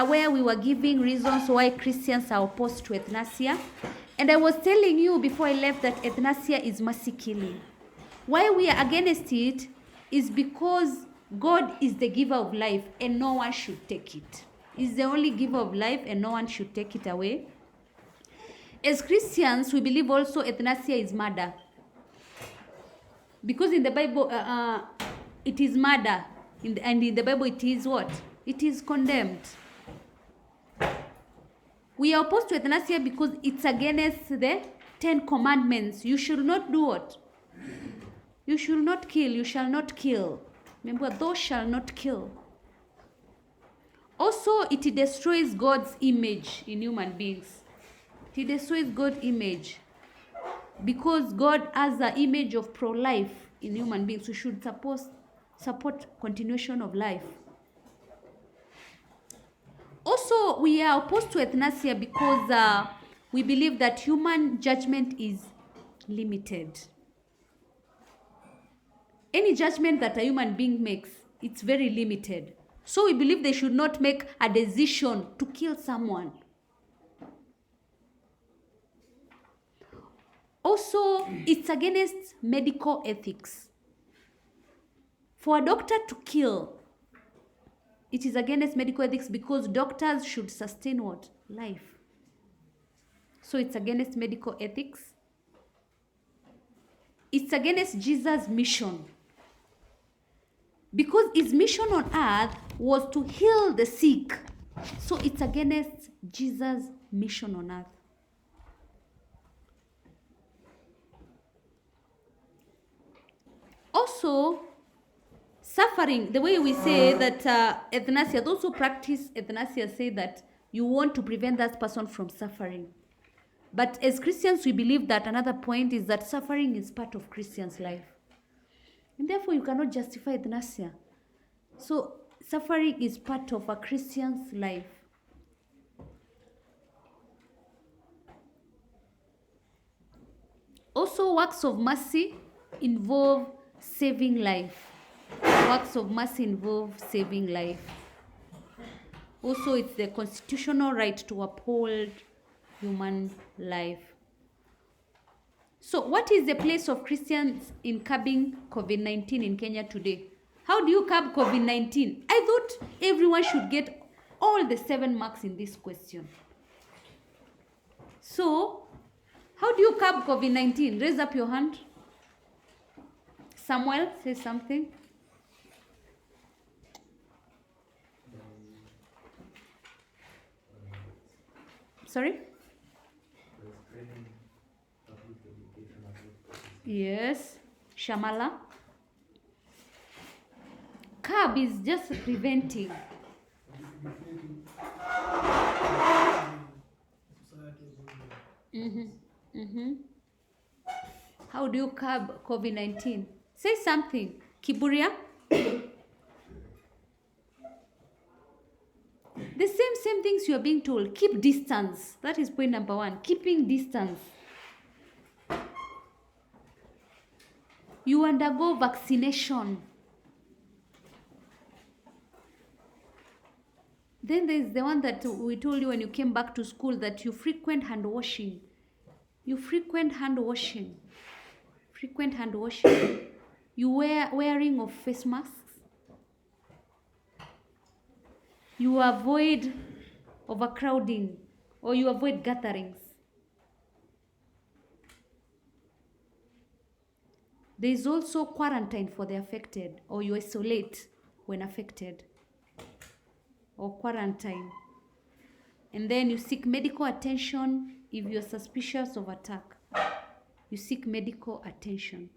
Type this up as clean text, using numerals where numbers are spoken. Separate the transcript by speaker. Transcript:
Speaker 1: where we were giving reasons why Christians are opposed to euthanasia. And I was telling you before I left that euthanasia is mercy killing. Why we are against it is because God is the giver of life and no one should take it. He's the only giver of life and no one should take it away. As Christians, we believe also euthanasia is murder. Because in the Bible, it is murder. And in the Bible, it is what? It is condemned. We are opposed to euthanasia because it's against the 10 commandments. You should not do what? You should not kill. You shall not kill. Remember, thou shalt not kill. Also, it destroys God's image in human beings. It destroys God's image. Because God has the image of pro-life in human beings. We should support continuation of life. Also, we are opposed to euthanasia because we believe that human judgment is limited. Any judgment that a human being makes, it's very limited. So we believe they should not make a decision to kill someone. Also, it's against medical ethics. For a doctor to kill, it is against medical ethics because doctors should sustain what? Life. So it's against medical ethics. It's against Jesus' mission. Because his mission on earth was to heal the sick. So it's against Jesus' mission on earth. Also, suffering, the way we say that euthanasia, those who practice euthanasia say that you want to prevent that person from suffering. But as Christians, we believe that another point is that suffering is part of Christians' life. And therefore, you cannot justify euthanasia. So, suffering is part of a Christian's life. Also, works of mercy involve saving life. Works of mercy involve saving life. Also, it's the constitutional right to uphold human life. So, what is the place of Christians in curbing COVID-19 in Kenya today? How do you curb COVID-19? I thought everyone should get all the 7 marks in this question. So, how do you curb COVID-19? Raise up your hand. Samuel, say something. Sorry? Yes. Shamala. Curb is just preventing. How do you curb COVID-19? Say something. Kiburia. The same things you are being told. Keep distance. That is point number 1. Keeping distance. You undergo vaccination. Then there is the one that we told you when you came back to school, that you frequent hand washing. You frequent hand washing. Frequent hand washing. You wearing of face masks. You avoid overcrowding, or you avoid gatherings. There is also quarantine for the affected, or you isolate when affected, or quarantine. And then you seek medical attention if you're suspicious of attack. You seek medical attention.